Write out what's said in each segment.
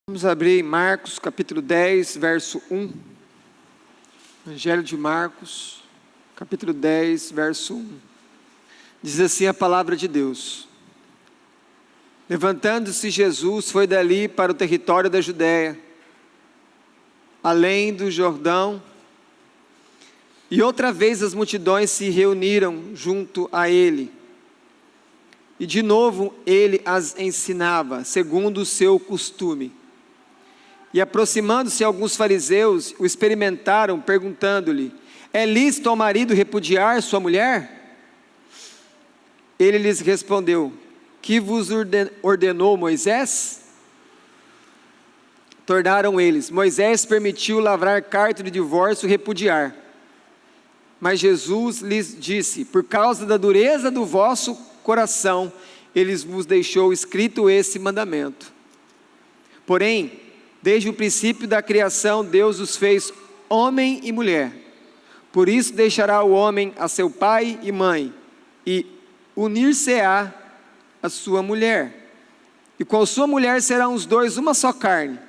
Vamos abrir em Marcos, capítulo 10, verso 1. Evangelho de Marcos, capítulo 10, verso 1. Diz assim a palavra de Deus: Levantando-se Jesus, foi dali para o território da Judéia, além do Jordão, e outra vez as multidões se reuniram junto a ele. E de novo ele as ensinava, segundo o seu costume. E aproximando-se alguns fariseus, o experimentaram, perguntando-lhe: é lícito ao marido repudiar sua mulher? Ele lhes respondeu: que vos ordenou Moisés? Tornaram eles: Moisés permitiu lavrar carta de divórcio e repudiar. Mas Jesus lhes disse: por causa da dureza do vosso coração, ele vos deixou escrito esse mandamento. Porém, desde o princípio da criação, Deus os fez homem e mulher. Por isso deixará o homem a seu pai e mãe, e unir-se-á a sua mulher. E com sua mulher serão os dois uma só carne,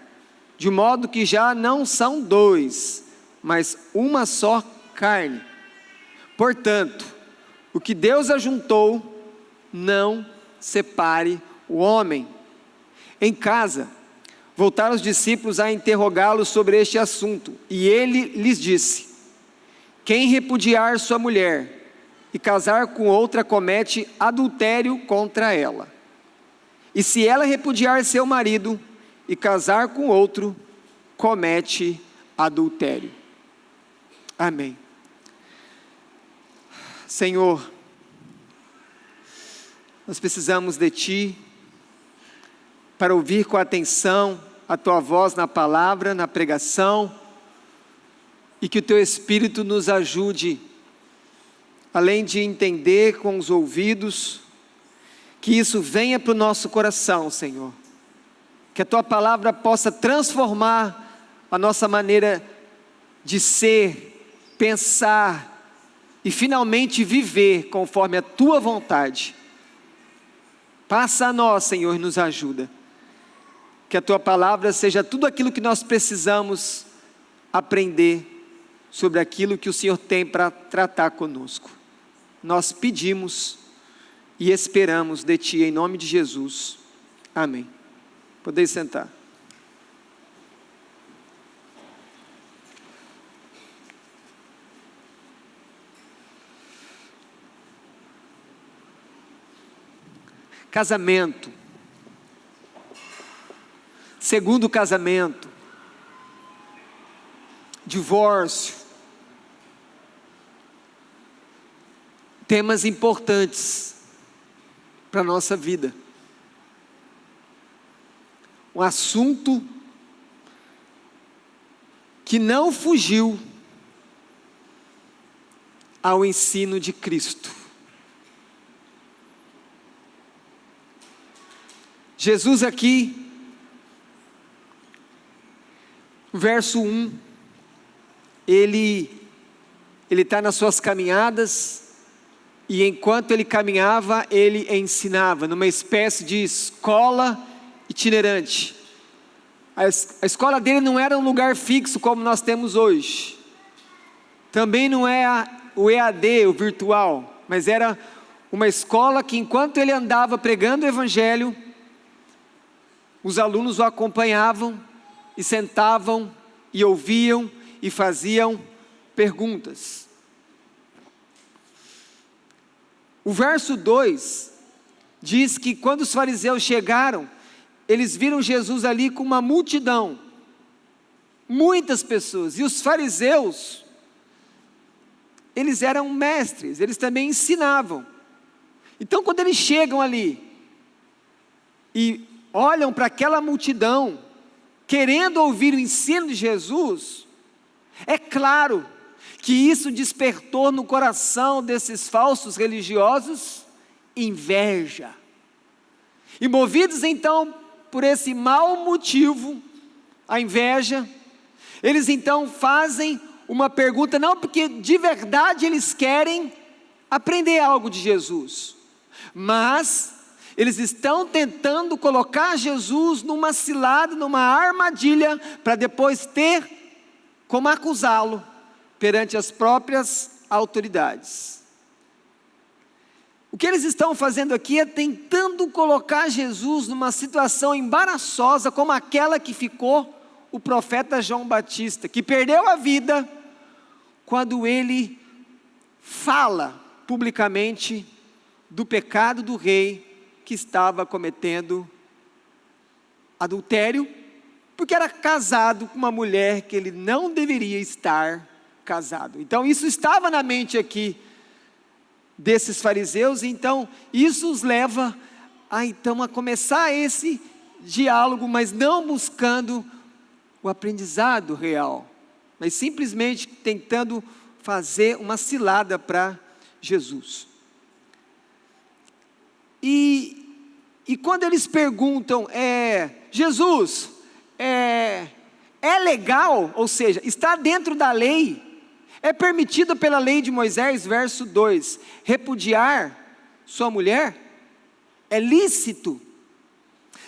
de modo que já não são dois, mas uma só carne. Portanto, o que Deus ajuntou, não separe o homem. Em casa, voltaram os discípulos a interrogá-lo sobre este assunto, e ele lhes disse: quem repudiar sua mulher e casar com outra comete adultério contra ela. E se ela repudiar seu marido e casar com outro, comete adultério. Amém. Senhor, nós precisamos de Ti para ouvir com atenção a Tua voz na palavra, na pregação, e que o Teu Espírito nos ajude, além de entender com os ouvidos, que isso venha para o nosso coração, Senhor, que a Tua palavra possa transformar a nossa maneira de ser, pensar e finalmente viver conforme a Tua vontade. Passa a nós, Senhor, e nos ajuda. Que a Tua palavra seja tudo aquilo que nós precisamos aprender sobre aquilo que o Senhor tem para tratar conosco. Nós pedimos e esperamos de Ti, em nome de Jesus. Amém. Podeis sentar. Casamento. Segundo casamento, divórcio, temas importantes para a nossa vida. Um assunto que não fugiu ao ensino de Cristo. Jesus aqui, verso 1, ele está nas suas caminhadas, e enquanto ele caminhava, ele ensinava, numa espécie de escola itinerante. A escola dele não era um lugar fixo como nós temos hoje, também não é o EAD, o virtual, mas era uma escola que enquanto ele andava pregando o Evangelho, os alunos o acompanhavam, e sentavam, e ouviam, e faziam perguntas. O verso 2 diz que quando os fariseus chegaram, eles viram Jesus ali com uma multidão, muitas pessoas, e os fariseus, eles eram mestres, eles também ensinavam. Então quando eles chegam ali, e olham para aquela multidão, querendo ouvir o ensino de Jesus, é claro que isso despertou no coração desses falsos religiosos inveja. E movidos então por esse mau motivo, a inveja, eles então fazem uma pergunta, não porque de verdade eles querem aprender algo de Jesus, mas Eles estão tentando colocar Jesus numa cilada, numa armadilha, para depois ter como acusá-lo perante as próprias autoridades. O que eles estão fazendo aqui é tentando colocar Jesus numa situação embaraçosa, como aquela que ficou o profeta João Batista, que perdeu a vida quando ele fala publicamente do pecado do rei que estava cometendo adultério, porque era casado com uma mulher que ele não deveria estar casado. Então isso estava na mente aqui desses fariseus, então isso os leva a começar esse diálogo, mas não buscando o aprendizado real, mas simplesmente tentando fazer uma cilada para Jesus. E quando eles perguntam, Jesus, é legal, ou seja, está dentro da lei, é permitido pela lei de Moisés, verso 2, repudiar sua mulher? É lícito?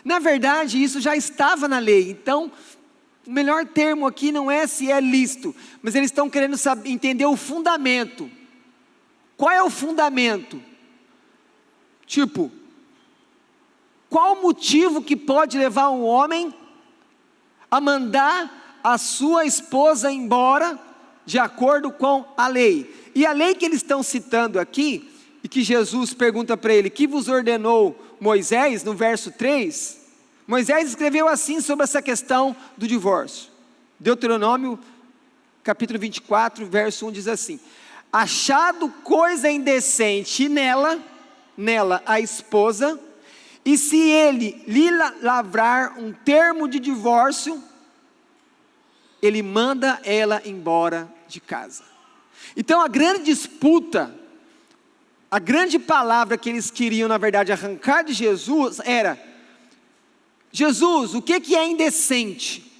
Na verdade, isso já estava na lei, então, o melhor termo aqui não é se é lícito, mas eles estão querendo entender o fundamento. Qual é o fundamento? Tipo, qual o motivo que pode levar um homem a mandar a sua esposa embora de acordo com a lei? E a lei que eles estão citando aqui, e que Jesus pergunta para ele, que vos ordenou Moisés, no verso 3, Moisés escreveu assim sobre essa questão do divórcio. Deuteronômio, capítulo 24, verso 1 diz assim: achado coisa indecente nela a esposa, e se ele lhe lavrar um termo de divórcio, ele manda ela embora de casa. Então a grande disputa, a grande palavra que eles queriam na verdade arrancar de Jesus era: Jesus, o que é indecente?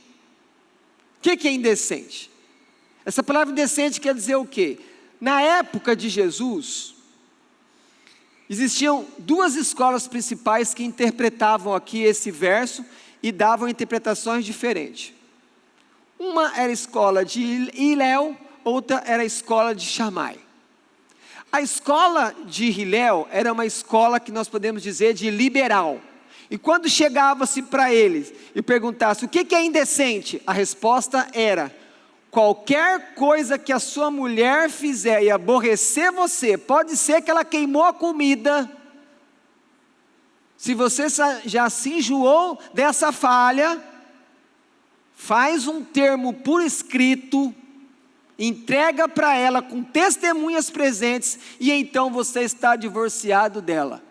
O que é indecente? Essa palavra indecente quer dizer o quê? Na época de Jesus, existiam duas escolas principais que interpretavam aqui esse verso e davam interpretações diferentes. Uma era a escola de Hillel, outra era a escola de Shammai. A escola de Hillel era uma escola que nós podemos dizer de liberal. E quando chegava-se para eles e perguntasse o que é indecente, a resposta era: qualquer coisa que a sua mulher fizer e aborrecer você, pode ser que ela queimou a comida, se você já se enjoou dessa falha, faz um termo por escrito, entrega para ela com testemunhas presentes, e então você está divorciado dela.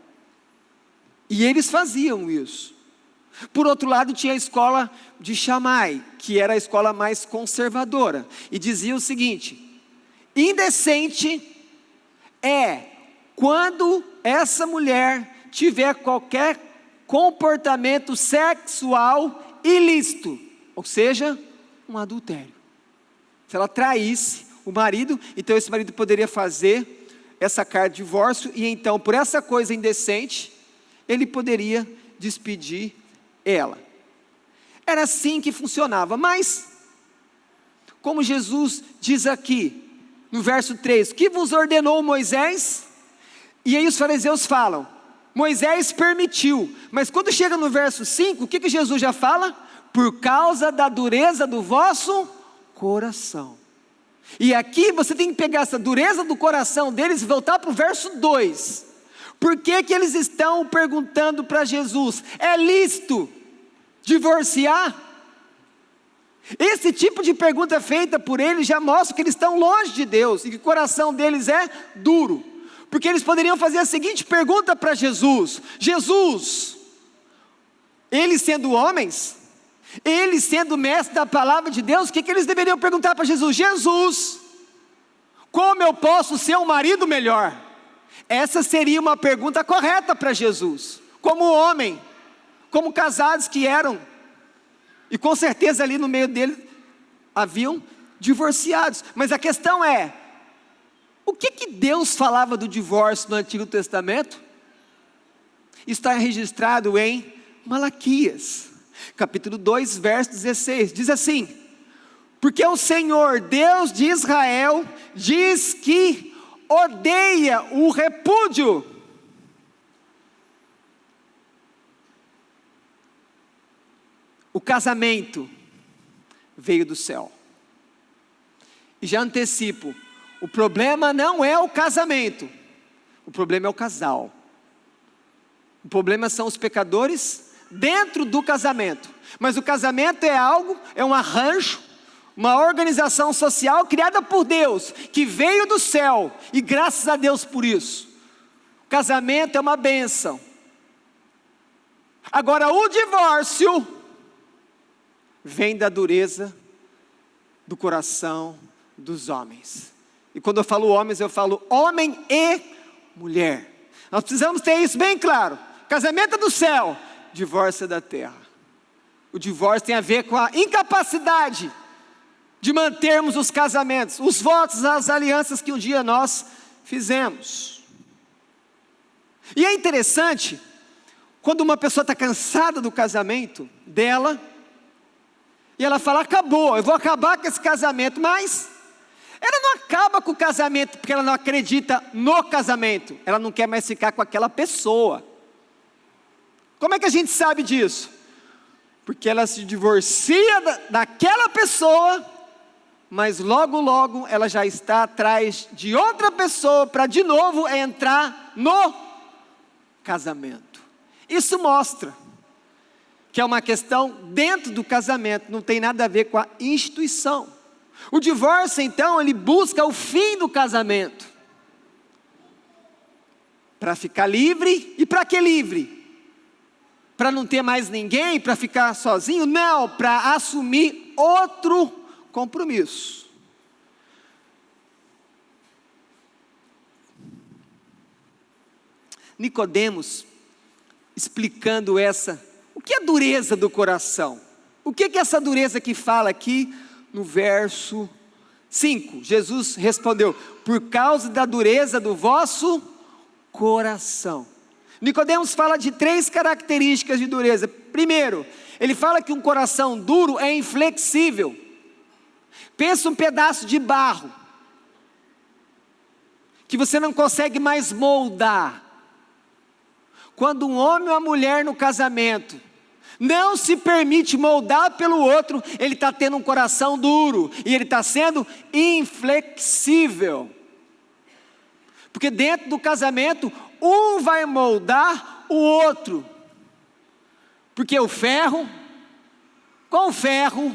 E eles faziam isso. Por outro lado, tinha a escola de Shammai, que era a escola mais conservadora, e dizia o seguinte: indecente é quando essa mulher tiver qualquer comportamento sexual ilícito, ou seja, um adultério. Se ela traísse o marido, então esse marido poderia fazer essa carta de divórcio, e então por essa coisa indecente, ele poderia despedir ela. Era assim que funcionava, mas, como Jesus diz aqui, no verso 3, que vos ordenou Moisés? E aí os fariseus falam, Moisés permitiu, mas quando chega no verso 5, o que Jesus já fala? Por causa da dureza do vosso coração. E aqui você tem que pegar essa dureza do coração deles e voltar para o verso 2, por que eles estão perguntando para Jesus, é lícito divorciar? Esse tipo de pergunta feita por eles já mostra que eles estão longe de Deus, e que o coração deles é duro, porque eles poderiam fazer a seguinte pergunta para Jesus, Jesus, eles sendo homens, eles sendo mestres da palavra de Deus, o que eles deveriam perguntar para Jesus? Jesus, como eu posso ser um marido melhor? Essa seria uma pergunta correta para Jesus, como homem, como casados que eram, e com certeza ali no meio deles haviam divorciados, mas a questão é, o que Deus falava do divórcio no Antigo Testamento? está registrado em Malaquias, capítulo 2, verso 16, diz assim: porque o Senhor, Deus de Israel, diz que odeia o repúdio. O casamento veio do céu. E já antecipo, o problema não é o casamento, o problema é o casal. O problema são os pecadores dentro do casamento. Mas o casamento é algo, é um arranjo, uma organização social criada por Deus, que veio do céu, e graças a Deus por isso. O casamento é uma bênção. Agora o divórcio vem da dureza do coração dos homens. E quando eu falo homens, eu falo homem e mulher. Nós precisamos ter isso bem claro. Casamento é do céu, divórcio é da terra. O divórcio tem a ver com a incapacidade de mantermos os casamentos, os votos, as alianças que um dia nós fizemos. E é interessante, quando uma pessoa está cansada do casamento dela, e ela fala: acabou, eu vou acabar com esse casamento. Mas ela não acaba com o casamento porque ela não acredita no casamento. Ela não quer mais ficar com aquela pessoa. Como é que a gente sabe disso? Porque ela se divorcia daquela pessoa, mas logo logo ela já está atrás de outra pessoa para de novo entrar no casamento. Isso mostra que é uma questão dentro do casamento, não tem nada a ver com a instituição. O divórcio, então, ele busca o fim do casamento, para ficar livre. E para que livre? Para não ter mais ninguém, para ficar sozinho? Não, para assumir outro compromisso. Nicodemos, explicando o que é dureza do coração? O que é essa dureza que fala aqui no verso 5? Jesus respondeu: por causa da dureza do vosso coração. Nicodemos fala de 3 características de dureza. Primeiro, ele fala que um coração duro é inflexível. Pensa um pedaço de barro, que você não consegue mais moldar. Quando um homem ou uma mulher no casamento não se permite moldar pelo outro, ele está tendo um coração duro, e ele está sendo inflexível. Porque dentro do casamento, um vai moldar o outro. Porque o ferro, com o ferro,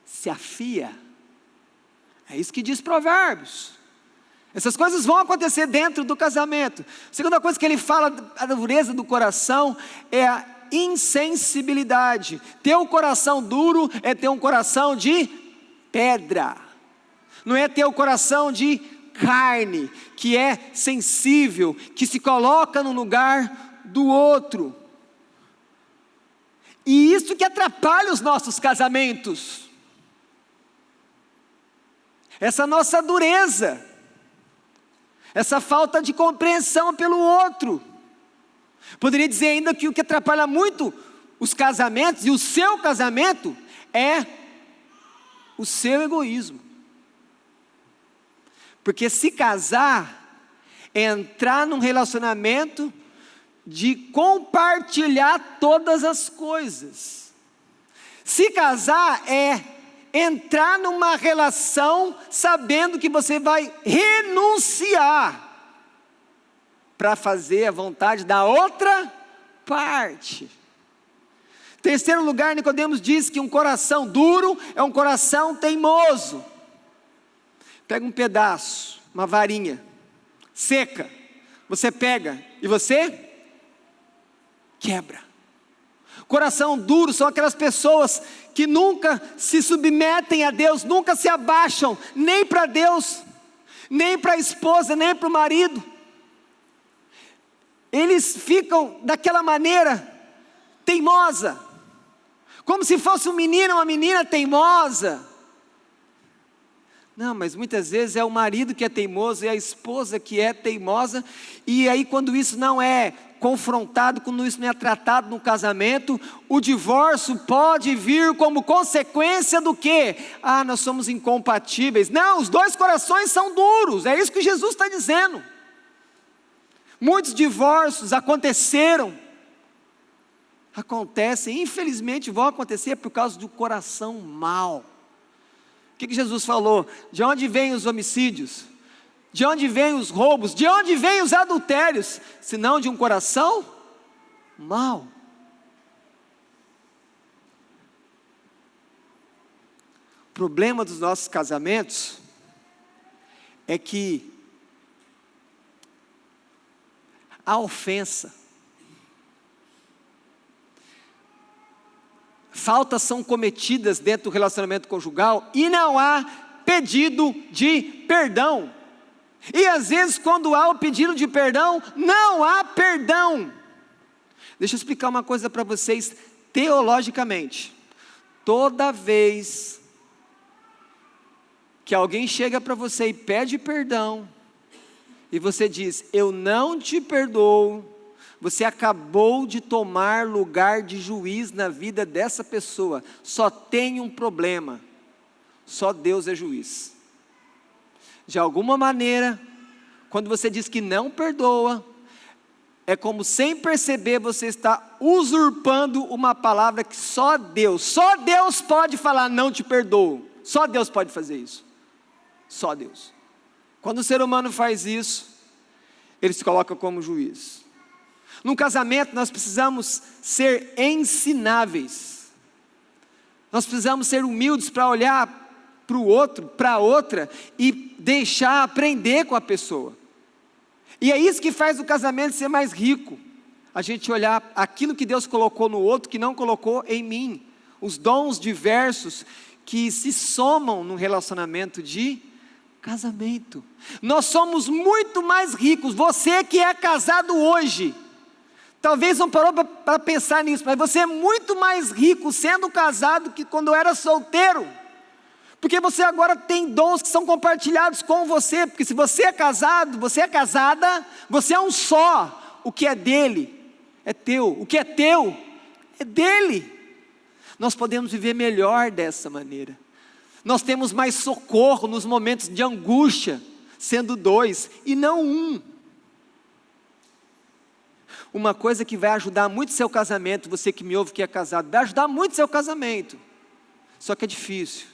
se afia. É isso que diz Provérbios. Essas coisas vão acontecer dentro do casamento. A segunda coisa que ele fala, a dureza do coração, é a insensibilidade. Ter um coração duro é ter um coração de pedra. Não é ter o coração de carne, que é sensível, que se coloca no lugar do outro. E isso que atrapalha os nossos casamentos. Essa nossa dureza, essa falta de compreensão pelo outro. Poderia dizer ainda que o que atrapalha muito os casamentos e o seu casamento é o seu egoísmo. Porque se casar é entrar num relacionamento de compartilhar todas as coisas. Se casar é entrar numa relação sabendo que você vai renunciar para fazer a vontade da outra parte. Terceiro lugar, Nicodemos diz que um coração duro é um coração teimoso. Pega um pedaço, uma varinha seca, você pega e você quebra. Coração duro são aquelas pessoas que nunca se submetem a Deus, nunca se abaixam, nem para Deus, nem para a esposa, nem para o marido. Eles ficam daquela maneira teimosa, como se fosse um menino ou uma menina teimosa, Não, mas muitas vezes é o marido que é teimoso, é a esposa que é teimosa, e aí quando isso não é confrontado, quando isso não é tratado no casamento, o divórcio pode vir como consequência do quê? Ah, nós somos incompatíveis. Não, os dois corações são duros, é isso que Jesus está dizendo. Muitos divórcios acontecem, infelizmente vão acontecer por causa do coração mau. O que Jesus falou? De onde vêm os homicídios? De onde vêm os roubos? De onde vêm os adultérios? Senão de um coração mau. O problema dos nossos casamentos é que a ofensa, faltas são cometidas dentro do relacionamento conjugal e não há pedido de perdão. E às vezes quando há o pedido de perdão, não há perdão. Deixa eu explicar uma coisa para vocês teologicamente. Toda vez que alguém chega para você e pede perdão, e você diz, eu não te perdoo, você acabou de tomar lugar de juiz na vida dessa pessoa. Só tem um problema, só Deus é juiz. De alguma maneira, quando você diz que não perdoa, é como sem perceber você está usurpando uma palavra que só Deus pode falar não te perdoo. Só Deus pode fazer isso, só Deus. Quando o ser humano faz isso, ele se coloca como juiz. No casamento nós precisamos ser ensináveis, nós precisamos ser humildes para olhar para o outro, para a outra, e deixar aprender com a pessoa. E é isso que faz o casamento ser mais rico, a gente olhar aquilo que Deus colocou no outro, que não colocou em mim, os dons diversos que se somam no relacionamento de casamento. Nós somos muito mais ricos, você que é casado hoje, talvez não parou para pensar nisso, mas você é muito mais rico sendo casado que quando era solteiro, porque você agora tem dons que são compartilhados com você, porque se você é casado, você é casada, você é um só, o que é dele é teu, o que é teu é dele. Nós podemos viver melhor dessa maneira, nós temos mais socorro nos momentos de angústia, sendo dois e não um. Uma coisa que vai ajudar muito seu casamento, você que me ouve que é casado, vai ajudar muito seu casamento, só que é difícil.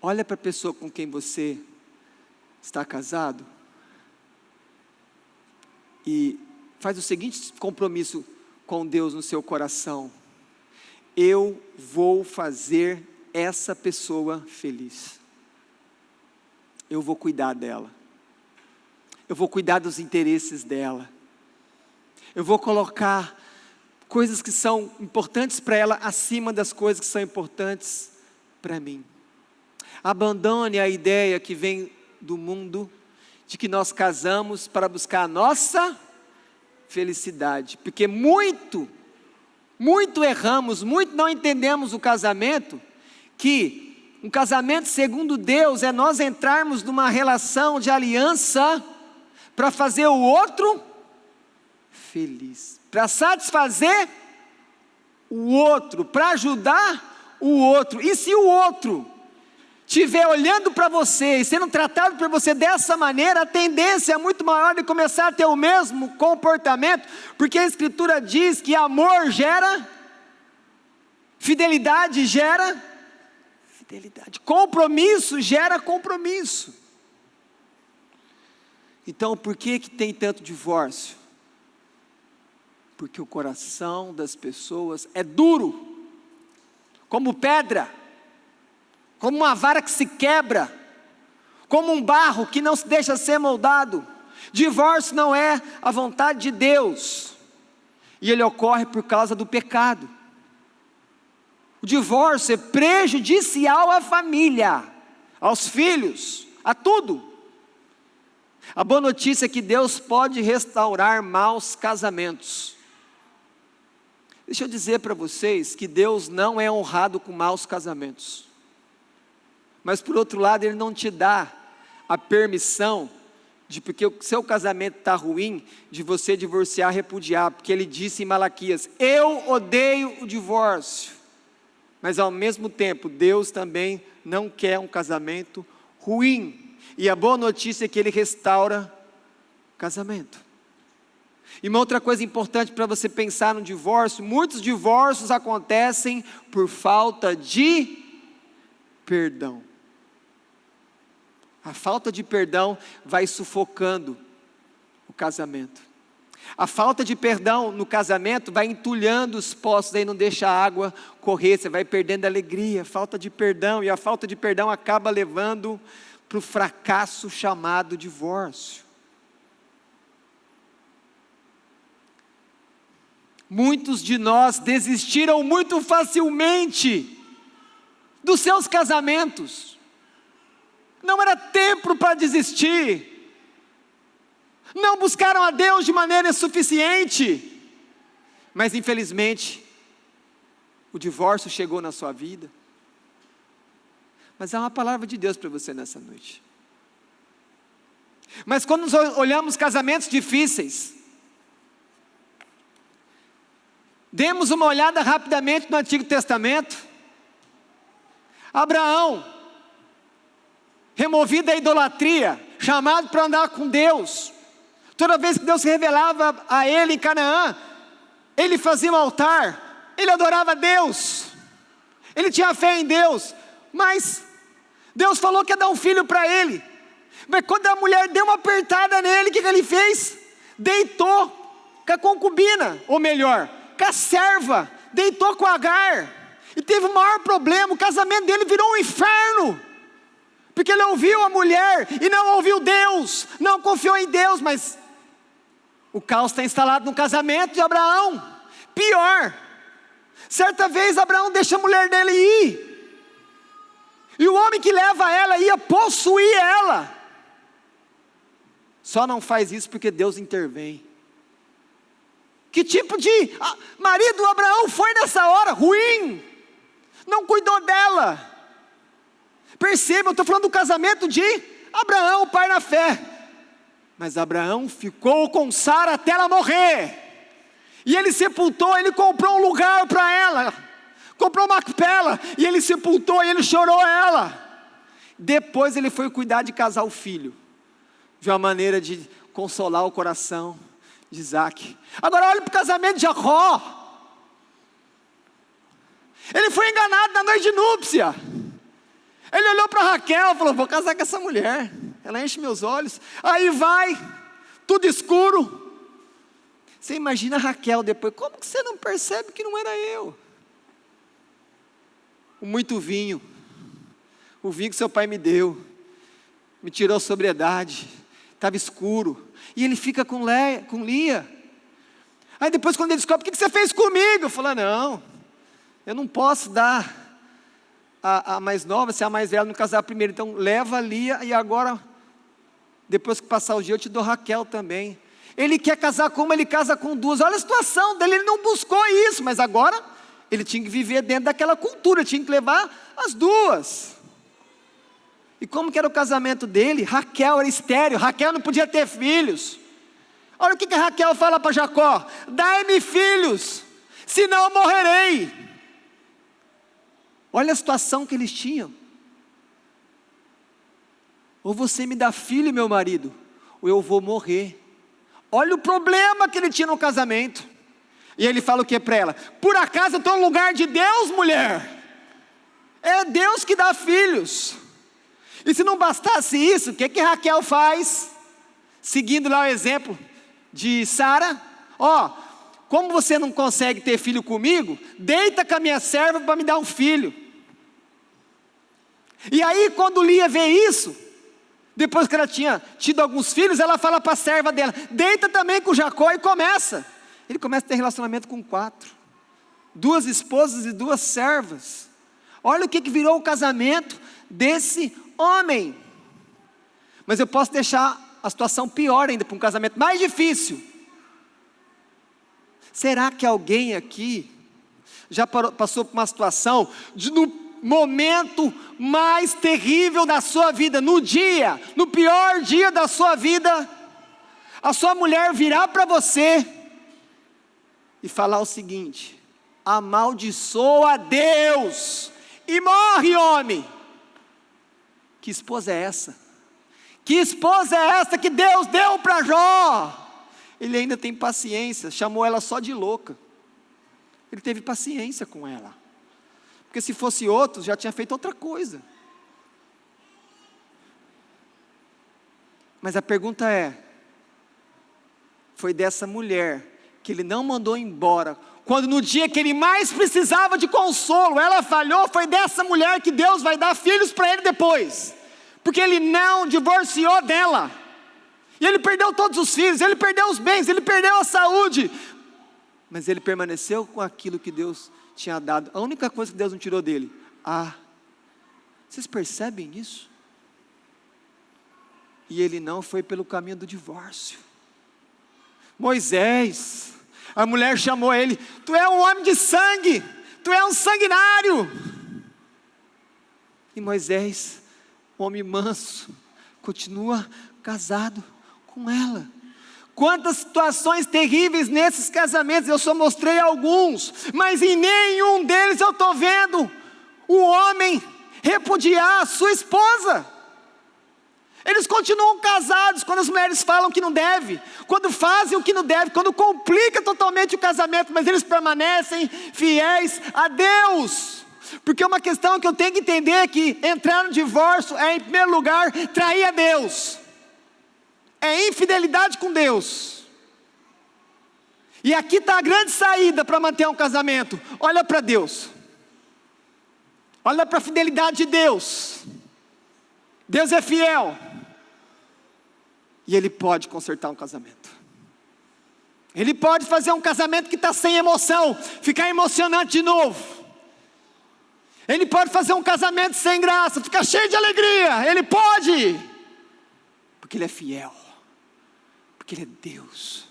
Olha para a pessoa com quem você está casado e faz o seguinte compromisso com Deus no seu coração: eu vou fazer essa pessoa feliz, eu vou cuidar dela, eu vou cuidar dos interesses dela, eu vou colocar coisas que são importantes para ela acima das coisas que são importantes para mim. Abandone a ideia que vem do mundo, de que nós casamos para buscar a nossa felicidade, porque muito erramos, muito não entendemos o casamento, que um casamento segundo Deus é nós entrarmos numa relação de aliança para fazer o outro feliz, para satisfazer o outro, para ajudar o outro. E se o outro estiver olhando para você e sendo tratado por você dessa maneira, a tendência é muito maior de começar a ter o mesmo comportamento, porque a Escritura diz que amor gera fidelidade, gera fidelidade, compromisso gera compromisso. Então por que tem tanto divórcio? Porque o coração das pessoas é duro, como pedra, como uma vara que se quebra, como um barro que não se deixa ser moldado. Divórcio não é a vontade de Deus, e ele ocorre por causa do pecado. O divórcio é prejudicial à família, aos filhos, a tudo. A boa notícia é que Deus pode restaurar maus casamentos. Deixa eu dizer para vocês que Deus não é honrado com maus casamentos. mas por outro lado Ele não te dá a permissão de, porque o seu casamento está ruim, de você divorciar, repudiar, porque Ele disse em Malaquias: eu odeio o divórcio, mas ao mesmo tempo Deus também não quer um casamento ruim, e a boa notícia é que Ele restaura o casamento. E uma outra coisa importante para você pensar no divórcio: muitos divórcios acontecem por falta de perdão. A falta de perdão vai sufocando o casamento. A falta de perdão no casamento vai entulhando os poços, aí não deixa a água correr, você vai perdendo a alegria. Falta de perdão, e a falta de perdão acaba levando para o fracasso chamado divórcio. Muitos de nós desistiram muito facilmente dos seus casamentos. Não era tempo para desistir. Não buscaram a Deus de maneira suficiente. Mas infelizmente, o divórcio chegou na sua vida. Mas há uma palavra de Deus para você nessa noite. Mas quando nós olhamos casamentos difíceis, demos uma olhada rapidamente no Antigo Testamento. Abraão, removido da idolatria, chamado para andar com Deus. Toda vez que Deus se revelava a ele em Canaã, ele fazia um altar, ele adorava a Deus, ele tinha fé em Deus, mas Deus falou que ia dar um filho para ele. Mas quando a mulher deu uma apertada nele, o que ele fez? Deitou com a concubina, ou melhor, com a serva, deitou com Agar, e teve o maior problema. O casamento dele virou um inferno, porque ele ouviu a mulher e não ouviu Deus, não confiou em Deus. Mas o caos está instalado no casamento de Abraão. Pior, certa vez Abraão deixa a mulher dele ir, e o homem que leva ela ia possuir ela. Só não faz isso porque Deus intervém. Que tipo de marido Abraão foi nessa hora? Ruim, não cuidou dela. Perceba, eu estou falando do casamento de Abraão, o pai na fé. Mas Abraão ficou com Sara até ela morrer. E ele sepultou, ele comprou um lugar para ela, comprou uma capela, e ele sepultou, e ele chorou ela. Depois ele foi cuidar de casar o filho, de uma maneira de consolar o coração de Isaac. Agora olhe para o casamento de Jacó. Ele foi enganado na noite de núpcia. Ele olhou para Raquel e falou: vou casar com essa mulher, ela enche meus olhos. Aí vai, tudo escuro. Você imagina Raquel depois: como que você não percebe que não era eu? Com muito vinho, o vinho que seu pai me deu, me tirou a sobriedade, estava escuro. E ele fica com Lia. Aí depois, quando ele descobre: o que você fez comigo? Eu falo: não, eu não posso dar a mais nova se a mais velha não casar primeiro. Então leva a Lia, e agora, depois que passar o dia, eu te dou Raquel também. Ele quer casar com uma, ele casa com duas. Olha a situação dele, ele não buscou isso, mas agora ele tinha que viver dentro daquela cultura, tinha que levar as duas. E como que era o casamento dele? Raquel era estéril, Raquel não podia ter filhos. Olha o que a Raquel fala para Jacó: dai-me filhos, senão eu morrerei. Olha a situação que eles tinham. Ou você me dá filho, meu marido, ou eu vou morrer. Olha o problema que ele tinha no casamento. E ele fala o que para ela? Por acaso eu estou no lugar de Deus, mulher? É Deus que dá filhos. E se não bastasse isso, o que Raquel faz? Seguindo lá o exemplo de Sara: como você não consegue ter filho comigo, deita com a minha serva para me dar um filho. E aí quando Lia vê isso, depois que ela tinha tido alguns filhos, ela fala para a serva dela: deita também com Jacó, e começa. Ele começa a ter relacionamento com 4, 2 esposas e 2 servas. Olha o que virou o casamento desse homem. Mas eu posso deixar a situação pior ainda, para um casamento mais difícil. Será que alguém aqui já passou por uma situação de no momento mais terrível da sua vida, no pior dia da sua vida, a sua mulher virar para você e falar o seguinte: amaldiçoa Deus e morre, homem. Que esposa é essa? Que esposa é essa que Deus deu para Jó? Ele ainda tem paciência, chamou ela só de louca. Ele teve paciência com ela, porque se fosse outro, já tinha feito outra coisa. Mas a pergunta é: foi dessa mulher que ele não mandou embora, quando no dia que ele mais precisava de consolo, ela falhou? Foi dessa mulher que Deus vai dar filhos para ele depois, porque ele não divorciou dela, e ele perdeu todos os filhos, ele perdeu os bens, ele perdeu a saúde, mas ele permaneceu com aquilo que Deus tinha dado. A única coisa que Deus não tirou dele, vocês percebem isso? E ele não foi pelo caminho do divórcio. Moisés, a mulher chamou ele: tu é um homem de sangue, tu é um sanguinário. E Moisés, homem manso, continua casado com ela. Quantas situações terríveis nesses casamentos, eu só mostrei alguns, mas em nenhum deles eu estou vendo o homem repudiar a sua esposa. Eles continuam casados quando as mulheres falam que não deve, quando fazem o que não deve, quando complica totalmente o casamento, mas eles permanecem fiéis a Deus. Porque uma questão que eu tenho que entender é que entrar no divórcio é, em primeiro lugar, trair a Deus, é infidelidade com Deus. E aqui está a grande saída para manter um casamento: olha para Deus, olha para a fidelidade de Deus. Deus é fiel, e Ele pode consertar um casamento. Ele pode fazer um casamento que está sem emoção ficar emocionante de novo. Ele pode fazer um casamento sem graça ficar cheio de alegria. Ele pode, porque Ele é fiel, porque Ele é Deus.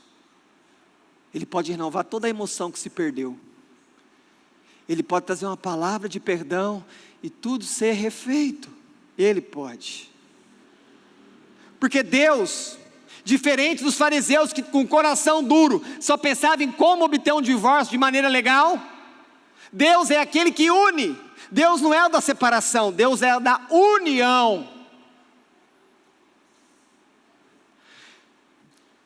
Ele pode renovar toda a emoção que se perdeu. Ele pode trazer uma palavra de perdão e tudo ser refeito. Ele pode. Porque Deus, diferente dos fariseus que com o coração duro só pensavam em como obter um divórcio de maneira legal, Deus é aquele que une. Deus não é o da separação, Deus é o da união.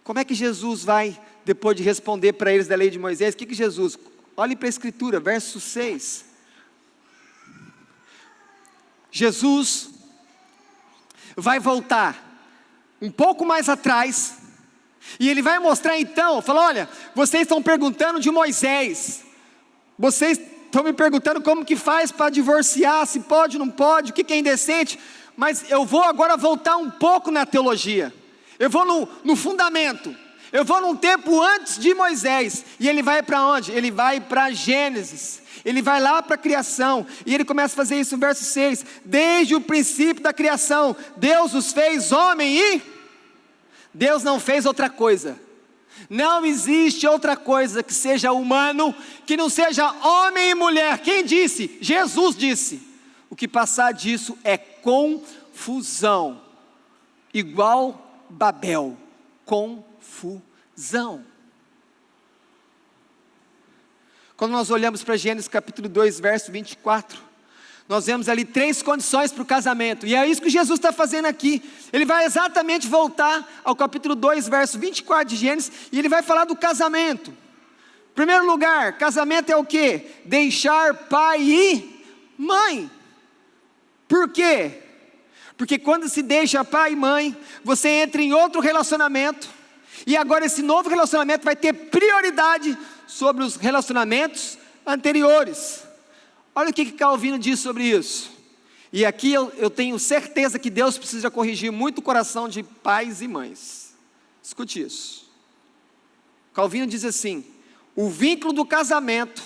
Como é que Jesus vai, depois de responder para eles da lei de Moisés, o que Jesus, olhe para a escritura, verso 6. Jesus vai voltar um pouco mais atrás, e Ele vai mostrar então, fala: olha, vocês estão perguntando de Moisés, vocês estão me perguntando como que faz para divorciar, se pode, não pode, o que é indecente, mas eu vou agora voltar um pouco na teologia, eu vou no fundamento, eu vou num tempo antes de Moisés. E Ele vai para onde? Ele vai para Gênesis, Ele vai lá para a criação, e Ele começa a fazer isso no verso 6, desde o princípio da criação, Deus os fez homem e Deus não fez outra coisa. Não existe outra coisa que seja humano, que não seja homem e mulher. Quem disse? Jesus disse. O que passar disso é confusão, igual Babel, confusão. Quando nós olhamos para Gênesis capítulo 2, verso 24, nós vemos ali 3 condições para o casamento, e é isso que Jesus está fazendo aqui. Ele vai exatamente voltar ao capítulo 2, verso 24 de Gênesis, e ele vai falar do casamento. Em primeiro lugar, casamento é o quê? Deixar pai e mãe. Por quê? Porque quando se deixa pai e mãe, você entra em outro relacionamento, e agora esse novo relacionamento vai ter prioridade sobre os relacionamentos anteriores. Olha o que Calvino diz sobre isso. E aqui eu tenho certeza que Deus precisa corrigir muito o coração de pais e mães. Escute isso. Calvino diz assim: o vínculo do casamento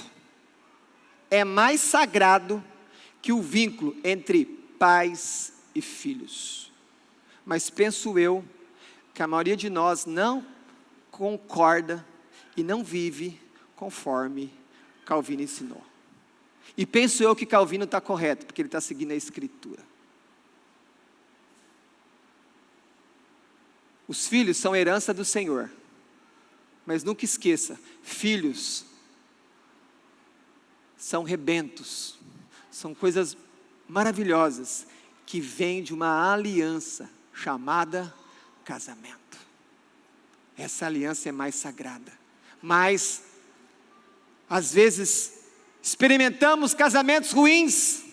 é mais sagrado que o vínculo entre pais e filhos. Mas penso eu que a maioria de nós não concorda e não vive conforme Calvino ensinou. E penso eu que Calvino está correto, porque ele está seguindo a Escritura. Os filhos são herança do Senhor. Mas nunca esqueça, filhos são rebentos, são coisas maravilhosas, que vêm de uma aliança chamada casamento. Essa aliança é mais sagrada. Mas, às vezes, experimentamos casamentos ruins,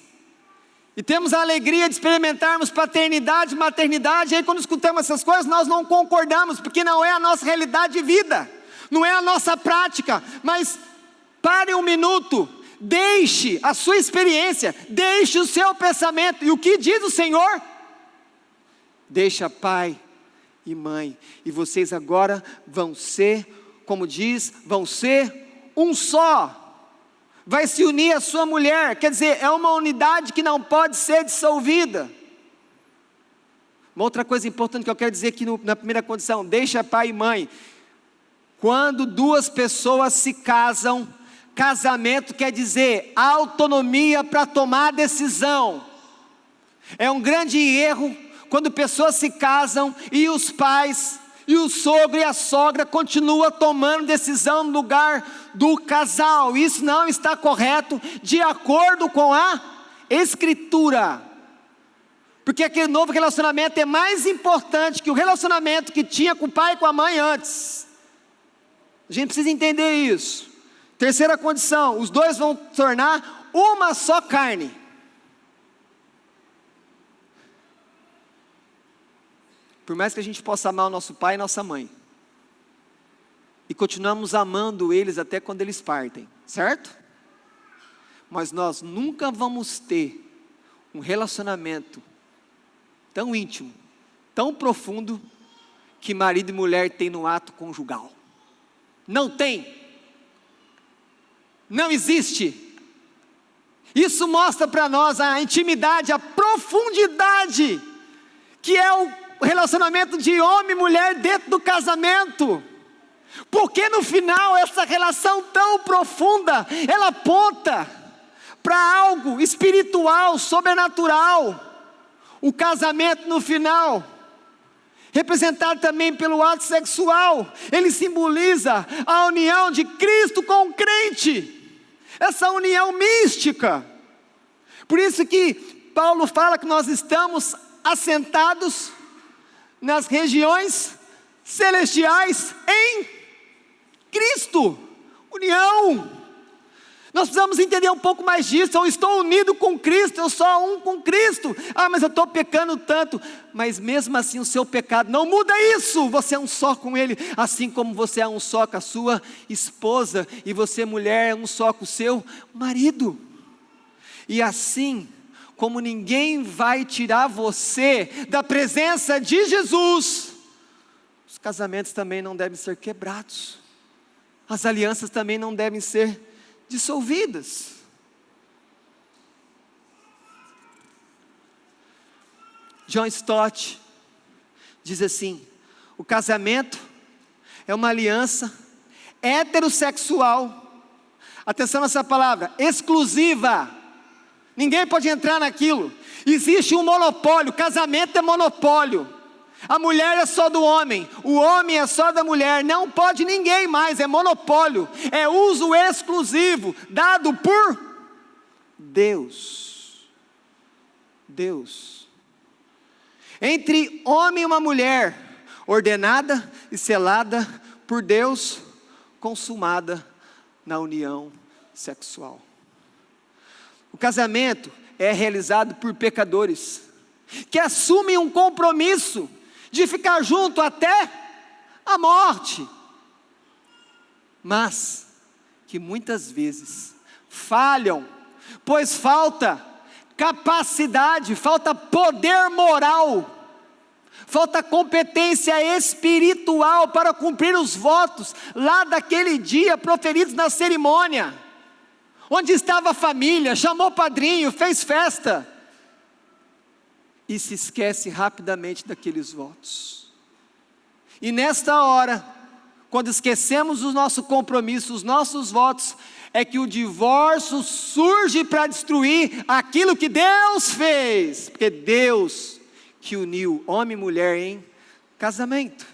e temos a alegria de experimentarmos paternidade, maternidade, e aí quando escutamos essas coisas, nós não concordamos, porque não é a nossa realidade de vida, não é a nossa prática. Mas, pare um minuto, deixe a sua experiência, deixe o seu pensamento, e o que diz o Senhor? Deixa pai e mãe, e vocês agora vão ser, como diz, vão ser um só. Vai se unir a sua mulher, quer dizer, é uma unidade que não pode ser dissolvida. Uma outra coisa importante que eu quero dizer aqui na primeira condição, deixa pai e mãe. Quando duas pessoas se casam, casamento quer dizer autonomia para tomar decisão. É um grande erro quando pessoas se casam e os pais, e o sogro e a sogra continuam tomando decisão no lugar do casal. Isso não está correto de acordo com a Escritura. Porque aquele novo relacionamento é mais importante que o relacionamento que tinha com o pai e com a mãe antes. A gente precisa entender isso. Terceira condição, os dois vão tornar uma só carne. Por mais que a gente possa amar o nosso pai e nossa mãe, e continuamos amando eles até quando eles partem, certo? Mas nós nunca vamos ter um relacionamento tão íntimo, tão profundo, que marido e mulher têm no ato conjugal. Não tem. Não existe. Isso mostra para nós a intimidade, a profundidade, que é o relacionamento de homem e mulher dentro do casamento. Porque no final essa relação tão profunda, ela aponta para algo espiritual, sobrenatural. O casamento no final, representado também pelo ato sexual, ele simboliza a união de Cristo com o crente, essa união mística. Por isso que Paulo fala que nós estamos assentados nas regiões celestiais em Cristo, união. Nós precisamos entender um pouco mais disso. Eu estou unido com Cristo, eu sou um com Cristo. Mas eu estou pecando tanto. Mas mesmo assim o seu pecado não muda isso. Você é um só com Ele, assim como você é um só com a sua esposa, e você, mulher, é um só com o seu marido. E assim como ninguém vai tirar você da presença de Jesus, os casamentos também não devem ser quebrados, as alianças também não devem ser dissolvidas. John Stott diz assim: o casamento é uma aliança heterossexual, atenção nessa palavra, exclusiva. Ninguém pode entrar naquilo. Existe um monopólio, casamento é monopólio. A mulher é só do homem, o homem é só da mulher, não pode ninguém mais, é monopólio, é uso exclusivo, dado por Deus. Deus. Entre homem e uma mulher, ordenada e selada por Deus, consumada na união sexual. O casamento é realizado por pecadores, que assumem um compromisso de ficar junto até a morte, mas que muitas vezes falham, pois falta capacidade, falta poder moral, falta competência espiritual para cumprir os votos lá daquele dia proferidos na cerimônia, onde estava a família, chamou o padrinho, fez festa, e se esquece rapidamente daqueles votos. E nesta hora, quando esquecemos o nosso compromisso, os nossos votos, é que o divórcio surge para destruir aquilo que Deus fez, porque Deus que uniu homem e mulher em casamento.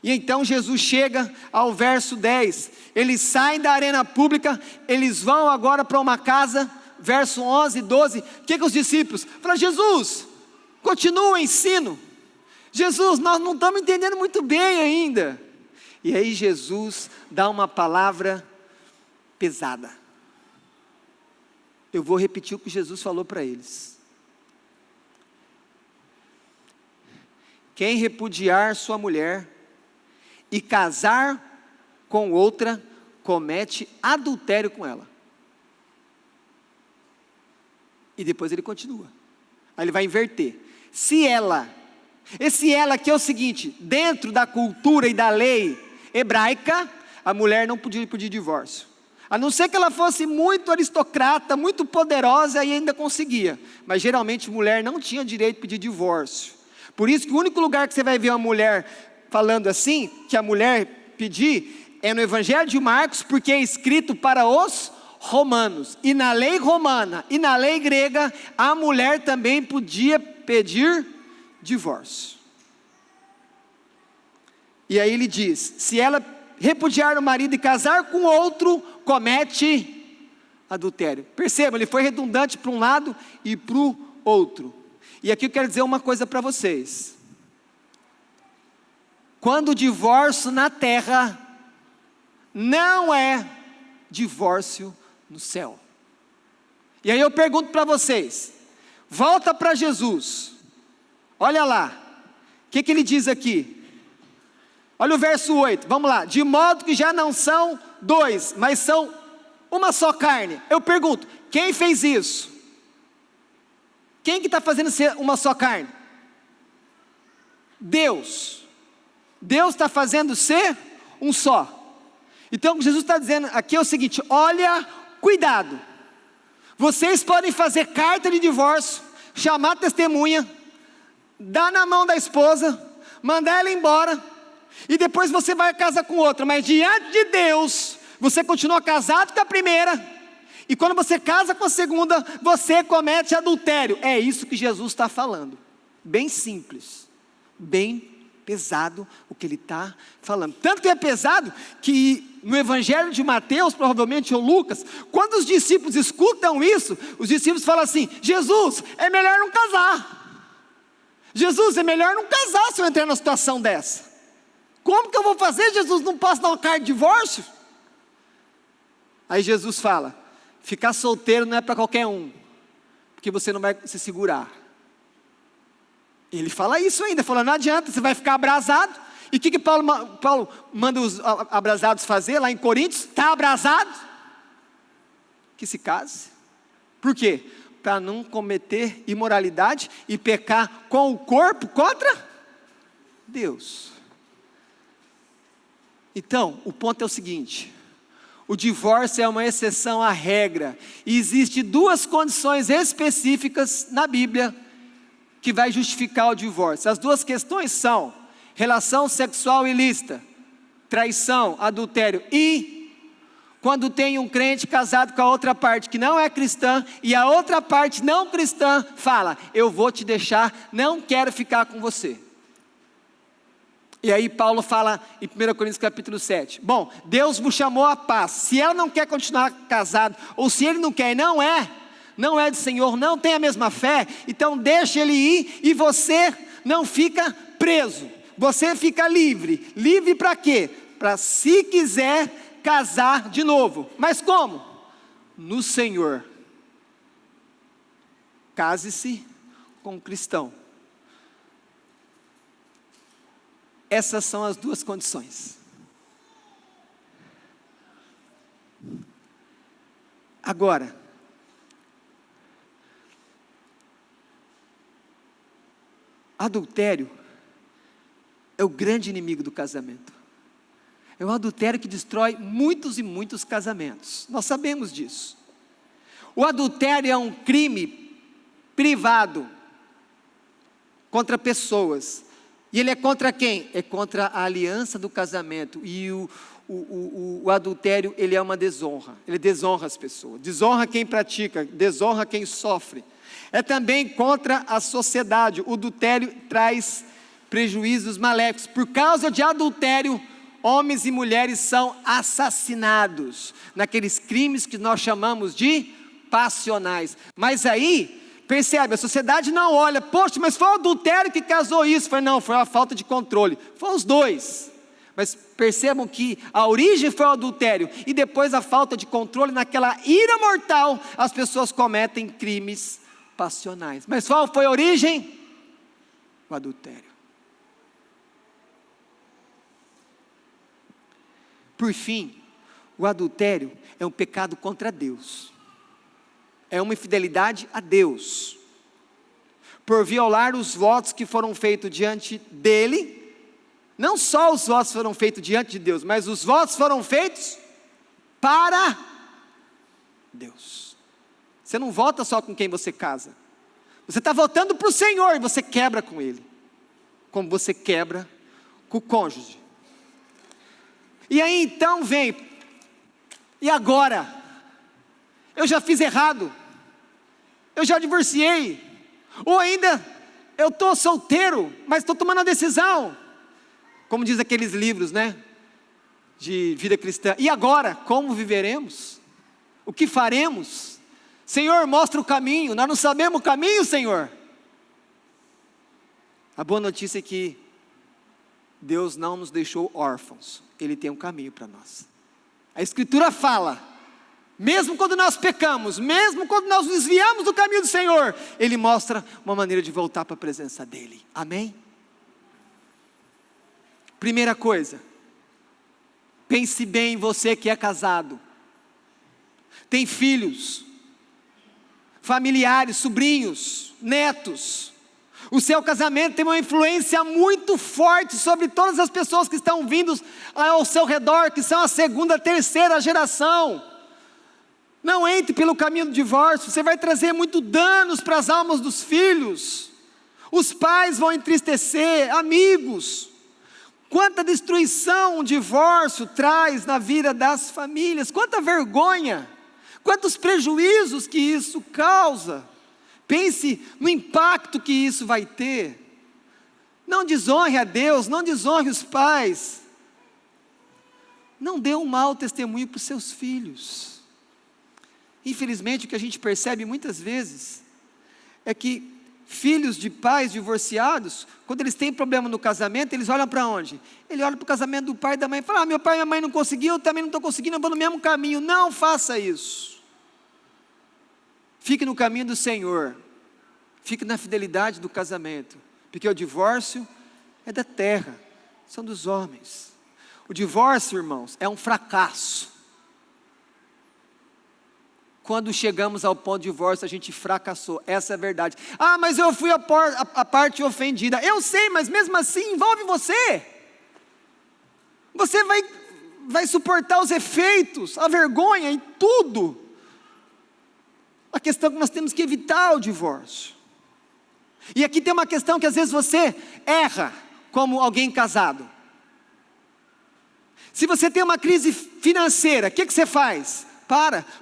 E então Jesus chega ao verso 10, eles saem da arena pública, eles vão agora para uma casa, verso 11 e 12, o que os discípulos falam? Jesus, continua o ensino, Jesus, nós não estamos entendendo muito bem ainda. E aí Jesus dá uma palavra pesada. Eu vou repetir o que Jesus falou para eles. Quem repudiar sua mulher e casar com outra, comete adultério com ela. E depois ele continua. Aí ele vai inverter. Se ela, esse ela aqui é o seguinte, dentro da cultura e da lei hebraica, a mulher não podia pedir divórcio. A não ser que ela fosse muito aristocrata, muito poderosa, e ainda conseguia. Mas geralmente mulher não tinha direito de pedir divórcio. Por isso que o único lugar que você vai ver uma mulher falando assim, que a mulher pedir, é no Evangelho de Marcos, porque é escrito para os romanos. E na lei romana e na lei grega, a mulher também podia pedir divórcio. E aí ele diz, se ela repudiar o marido e casar com outro, comete adultério. Perceba, ele foi redundante para um lado e para o outro. E aqui eu quero dizer uma coisa para vocês. Quando o divórcio na terra não é divórcio no céu. E aí eu pergunto para vocês, volta para Jesus, olha lá, o que ele diz aqui? Olha o verso 8, vamos lá, de modo que já não são dois, mas são uma só carne. Eu pergunto, quem fez isso? Quem que está fazendo ser uma só carne? Deus. Deus está fazendo ser um só. Então o que Jesus está dizendo aqui é o seguinte, olha, cuidado, vocês podem fazer carta de divórcio, chamar testemunha, dar na mão da esposa, mandar ela embora, e depois você vai casar com outra, mas diante de Deus, você continua casado com a primeira, e quando você casa com a segunda, você comete adultério. É isso que Jesus está falando, bem simples, bem pesado o que ele está falando, tanto que é pesado, que no Evangelho de Mateus, provavelmente, ou Lucas, quando os discípulos escutam isso, os discípulos falam assim, Jesus, é melhor não casar, Jesus, é melhor não casar se eu entrar numa situação dessa, como que eu vou fazer, Jesus, não posso dar uma carta de divórcio? Aí Jesus fala, ficar solteiro não é para qualquer um, porque você não vai se segurar. Ele fala isso ainda, falando, não adianta, você vai ficar abrasado. E o que Paulo manda os abrasados fazer lá em Coríntios? Está abrasado? Que se case. Por quê? Para não cometer imoralidade e pecar com o corpo contra Deus. Então, o ponto é o seguinte, o divórcio é uma exceção à regra, e existem duas condições específicas na Bíblia, que vai justificar o divórcio. As duas questões são, relação sexual ilícita, traição, adultério, e quando tem um crente casado com a outra parte que não é cristã, e a outra parte não cristã fala, eu vou te deixar, não quero ficar com você. E aí Paulo fala em 1 Coríntios capítulo 7, bom, Deus vos chamou à paz, se ela não quer continuar casado, ou se ele não quer, não é do Senhor, não tem a mesma fé, então deixa ele ir, e você não fica preso, você fica livre. Livre para quê? Para se quiser casar de novo. Mas como? No Senhor. Case-se com um cristão. Essas são as duas condições. Agora, adultério é o grande inimigo do casamento. É o adultério que destrói muitos e muitos casamentos. Nós sabemos disso. O adultério é um crime privado contra pessoas. E ele é contra quem? É contra a aliança do casamento. E o adultério, ele é uma desonra. Ele desonra as pessoas, desonra quem pratica, desonra quem sofre. É também contra a sociedade. O adultério traz prejuízos maléficos. Por causa de adultério, homens e mulheres são assassinados naqueles crimes que nós chamamos de passionais. Mas aí, percebe, a sociedade não olha, poxa, mas foi o adultério que causou isso. Não, foi a falta de controle. Foi os dois. Mas percebam que a origem foi o adultério, e depois a falta de controle, naquela ira mortal, as pessoas cometem crimes passionais. Mas qual foi a origem? O adultério. Por fim, o adultério é um pecado contra Deus. É uma infidelidade a Deus. Por violar os votos que foram feitos diante dele. Não só os votos foram feitos diante de Deus, mas os votos foram feitos para Deus. Você não vota só com quem você casa. Você está votando para o Senhor e você quebra com Ele. Como você quebra com o cônjuge. E aí então vem, e agora? Eu já fiz errado, eu já divorciei, ou ainda, eu estou solteiro, mas estou tomando a decisão, como diz aqueles livros, né, de vida cristã. E agora, como viveremos? O que faremos? Senhor, mostra o caminho, nós não sabemos o caminho, Senhor. A boa notícia é que Deus não nos deixou órfãos, Ele tem um caminho para nós. A Escritura fala, mesmo quando nós pecamos, mesmo quando nós desviamos do caminho do Senhor, Ele mostra uma maneira de voltar para a presença dEle, amém? Primeira coisa, pense bem em você que é casado, tem filhos, familiares, sobrinhos, netos. O seu casamento tem uma influência muito forte sobre todas as pessoas que estão vindo ao seu redor, que são a segunda, terceira geração. Não entre pelo caminho do divórcio, você vai trazer muito danos para as almas dos filhos. Os pais vão entristecer, amigos. Quanta destruição um divórcio traz na vida das famílias, quanta vergonha, quantos prejuízos que isso causa. Pense no impacto que isso vai ter. Não desonre a Deus, não desonre os pais. Não dê um mau testemunho para os seus filhos. Infelizmente, o que a gente percebe muitas vezes é que filhos de pais divorciados, quando eles têm problema no casamento, eles olham para onde? Ele olha para o casamento do pai e da mãe e fala, meu pai e minha mãe não conseguiu, eu também não estou conseguindo, eu vou no mesmo caminho. Não faça isso. Fique no caminho do Senhor, fique na fidelidade do casamento, porque o divórcio é da terra, são dos homens. O divórcio, irmãos, é um fracasso. Quando chegamos ao ponto de divórcio, a gente fracassou, essa é a verdade. Ah, mas eu fui a parte ofendida. Eu sei, mas mesmo assim envolve você. Você vai suportar os efeitos, a vergonha e tudo. A questão é que nós temos que evitar o divórcio. E aqui tem uma questão que às vezes você erra como alguém casado. Se você tem uma crise financeira, o que você faz?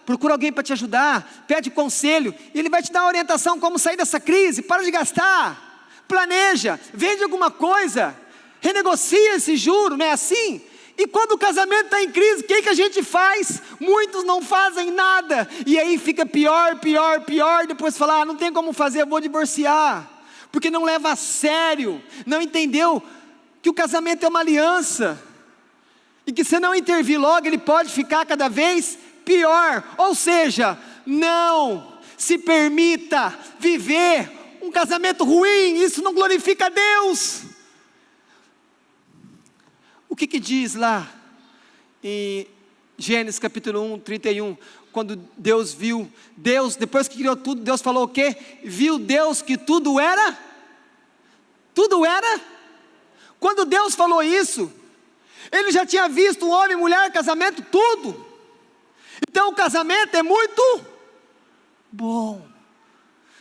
Procura alguém para te ajudar, pede conselho, e ele vai te dar uma orientação como sair dessa crise. Para de gastar, planeja, vende alguma coisa, renegocia esse juro, não é assim? E quando o casamento está em crise, o que a gente faz? Muitos não fazem nada, e aí fica pior, depois fala, não tem como fazer, eu vou divorciar, porque não leva a sério, não entendeu que o casamento é uma aliança, e que se não intervir logo, ele pode ficar cada vez pior. Ou seja, não se permita viver um casamento ruim, isso não glorifica a Deus. O que diz lá em Gênesis capítulo 1, 31, quando Deus viu, depois que criou tudo, Deus falou o quê? Viu Deus que tudo era? Quando Deus falou isso, Ele já tinha visto um homem, mulher, casamento, tudo. Então o casamento é muito bom.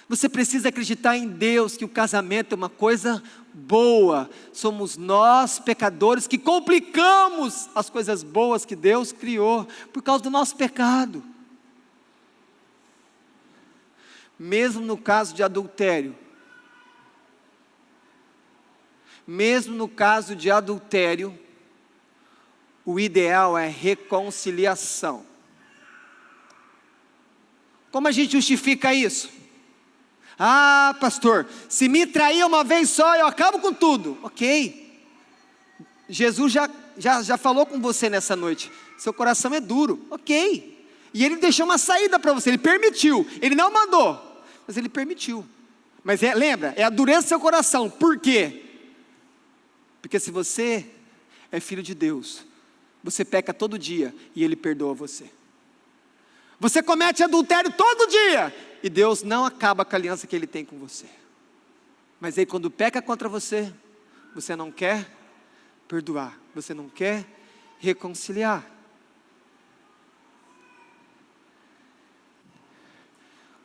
Você precisa acreditar em Deus, que o casamento é uma coisa boa. Somos nós, pecadores, que complicamos as coisas boas que Deus criou, por causa do nosso pecado. Mesmo no caso de adultério, o ideal é reconciliação. Como a gente justifica isso? Ah, pastor, se me trair uma vez só, eu acabo com tudo. Ok, Jesus já falou com você nessa noite, seu coração é duro, ok, e Ele deixou uma saída para você, Ele permitiu, Ele não mandou, mas Ele permitiu. Mas lembra, é a dureza do seu coração. Por quê? Porque se você é filho de Deus, você peca todo dia e Ele perdoa você. Você comete adultério todo dia e Deus não acaba com a aliança que Ele tem com você. Mas aí quando peca contra você, você não quer perdoar, você não quer reconciliar.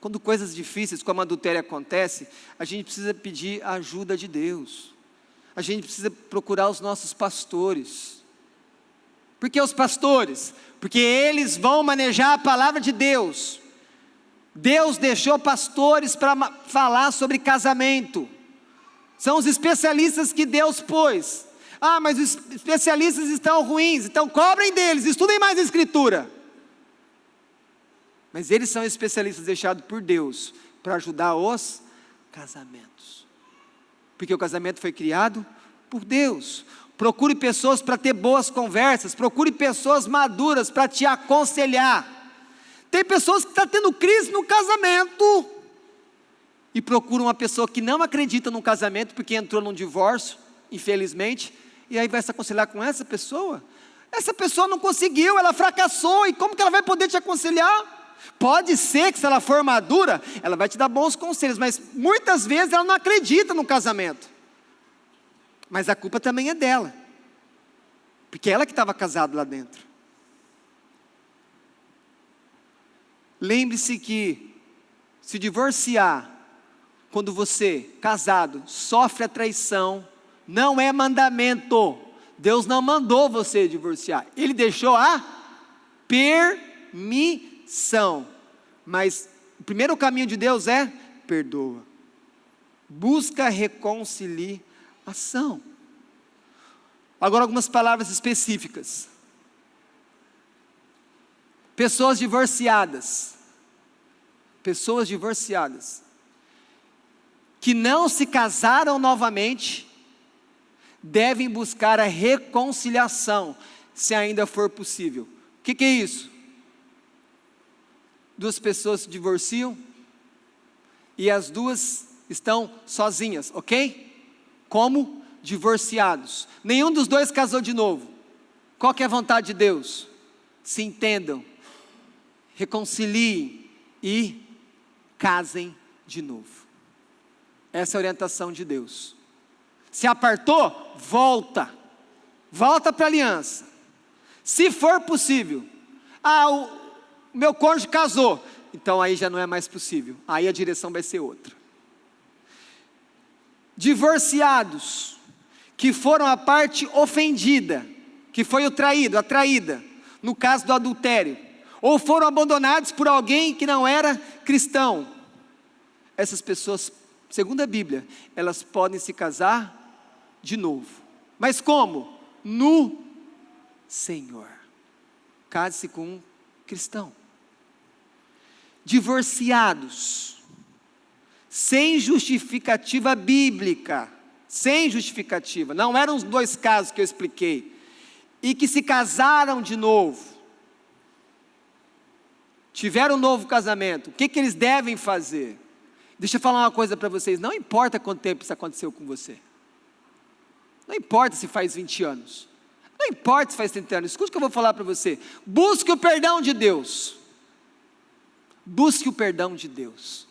Quando coisas difíceis como adultério acontecem, a gente precisa pedir a ajuda de Deus. A gente precisa procurar os nossos pastores. Por que os pastores? Porque eles vão manejar a palavra de Deus. Deus deixou pastores para falar sobre casamento. São os especialistas que Deus pôs. Ah, mas os especialistas estão ruins, então cobrem deles, estudem mais a Escritura. Mas eles são especialistas deixados por Deus para ajudar os casamentos. Porque o casamento foi criado por Deus. Procure pessoas para ter boas conversas, procure pessoas maduras para te aconselhar. Tem pessoas que estão tendo crise no casamento e procuram uma pessoa que não acredita no casamento porque entrou num divórcio, infelizmente, e aí vai se aconselhar com essa pessoa. Essa pessoa não conseguiu, ela fracassou, e como que ela vai poder te aconselhar? Pode ser que se ela for madura, ela vai te dar bons conselhos, mas muitas vezes ela não acredita no casamento. Mas a culpa também é dela, porque ela que estava casada lá dentro. Lembre-se que se divorciar, quando você, casado, sofre a traição, não é mandamento. Deus não mandou você divorciar, Ele deixou a permissão. Mas o primeiro caminho de Deus é perdoa. Busca reconciliação. Agora algumas palavras específicas. Pessoas divorciadas que não se casaram novamente, devem buscar a reconciliação, se ainda for possível. O que é isso? Duas pessoas se divorciam e as duas estão sozinhas, ok? Como divorciados. Nenhum dos dois casou de novo. Qual que é a vontade de Deus? Se entendam, reconciliem e casem de novo. Essa é a orientação de Deus. Se apartou, volta para a aliança. Se for possível, o meu cônjuge casou, então aí já não é mais possível, aí a direção vai ser outra. Divorciados, que foram a parte ofendida, que foi o traído, a traída, no caso do adultério, ou foram abandonados por alguém que não era cristão, essas pessoas, segundo a Bíblia, elas podem se casar de novo. Mas como? No Senhor. Case-se com um cristão. Divorciados, sem justificativa bíblica, sem justificativa, não eram os dois casos que eu expliquei, e que se casaram de novo, tiveram um novo casamento, o que eles devem fazer? Deixa eu falar uma coisa para vocês, não importa quanto tempo isso aconteceu com você, não importa se faz 20 anos, não importa se faz 30 anos, escute o que eu vou falar para você, busque o perdão de Deus, busque o perdão de Deus,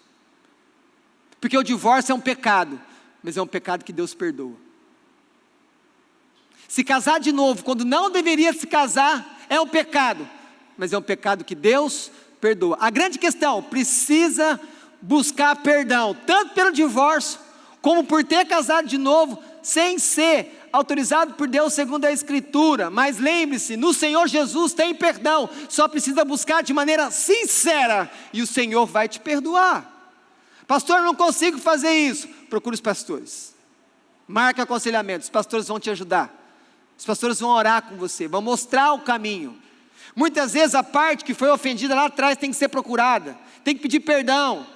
porque o divórcio é um pecado, mas é um pecado que Deus perdoa. Se casar de novo, quando não deveria se casar, é um pecado, mas é um pecado que Deus perdoa. A grande questão, precisa buscar perdão, tanto pelo divórcio, como por ter casado de novo, sem ser autorizado por Deus segundo a Escritura. Mas lembre-se, no Senhor Jesus tem perdão, só precisa buscar de maneira sincera, e o Senhor vai te perdoar. Pastor, eu não consigo fazer isso. Procure os pastores, marque aconselhamento, os pastores vão te ajudar, os pastores vão orar com você, vão mostrar o caminho. Muitas vezes a parte que foi ofendida lá atrás tem que ser procurada, tem que pedir perdão,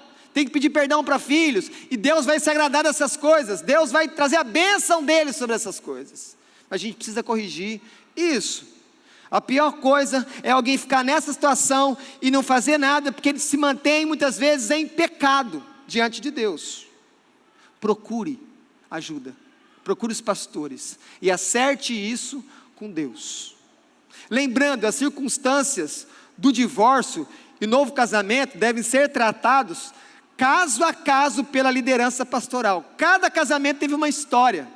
para filhos, e Deus vai se agradar dessas coisas, Deus vai trazer a bênção dele sobre essas coisas. A gente precisa corrigir isso. A pior coisa é alguém ficar nessa situação e não fazer nada, porque ele se mantém muitas vezes em pecado diante de Deus. Procure ajuda, procure os pastores e acerte isso com Deus. Lembrando, as circunstâncias do divórcio e novo casamento devem ser tratados caso a caso pela liderança pastoral. Cada casamento teve uma história,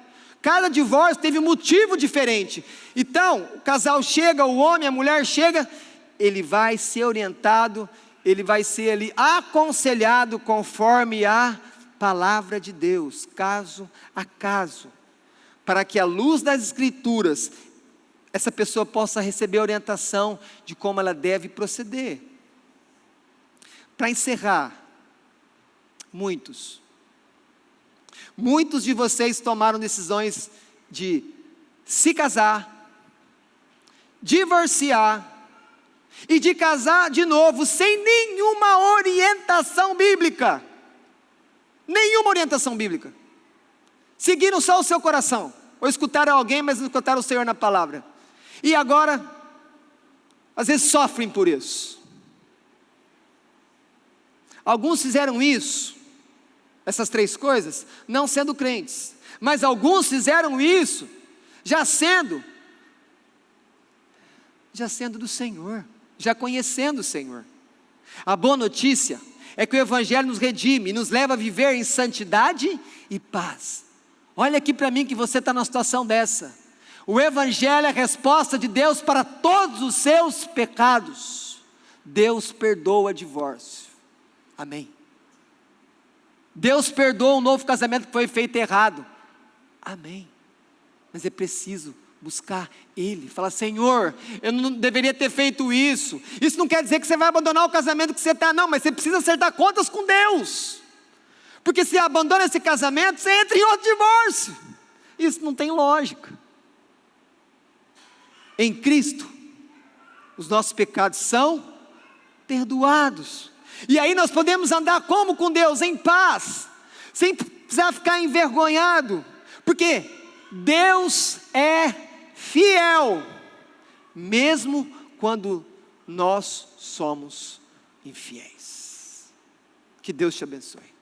cada divórcio teve um motivo diferente. Então, o casal chega, o homem, a mulher chega, ele vai ser orientado, ele vai ser ali aconselhado conforme a palavra de Deus, caso a caso, para que à luz das Escrituras, essa pessoa possa receber orientação de como ela deve proceder. Para encerrar, muitos de vocês tomaram decisões de se casar, divorciar e de casar de novo sem nenhuma orientação bíblica. Nenhuma orientação bíblica. Seguiram só o seu coração, ou escutaram alguém, mas não escutaram o Senhor na palavra. E agora, às vezes sofrem por isso. Alguns fizeram isso, essas três coisas, não sendo crentes, mas alguns fizeram isso, já sendo do Senhor, já conhecendo o Senhor. A boa notícia é que o Evangelho nos redime e nos leva a viver em santidade e paz. Olha aqui para mim que você está numa situação dessa. O Evangelho é a resposta de Deus para todos os seus pecados. Deus perdoa divórcio. Amém. Deus perdoa um novo casamento que foi feito errado. Amém. Mas é preciso buscar Ele, falar: Senhor, eu não deveria ter feito isso. Isso não quer dizer que você vai abandonar o casamento que você está, não, mas você precisa acertar contas com Deus, porque se abandona esse casamento, você entra em outro divórcio. Isso não tem lógica. Em Cristo, os nossos pecados são perdoados, e aí nós podemos andar como com Deus? Em paz, sem precisar ficar envergonhado, porque Deus é fiel, mesmo quando nós somos infiéis. Que Deus te abençoe.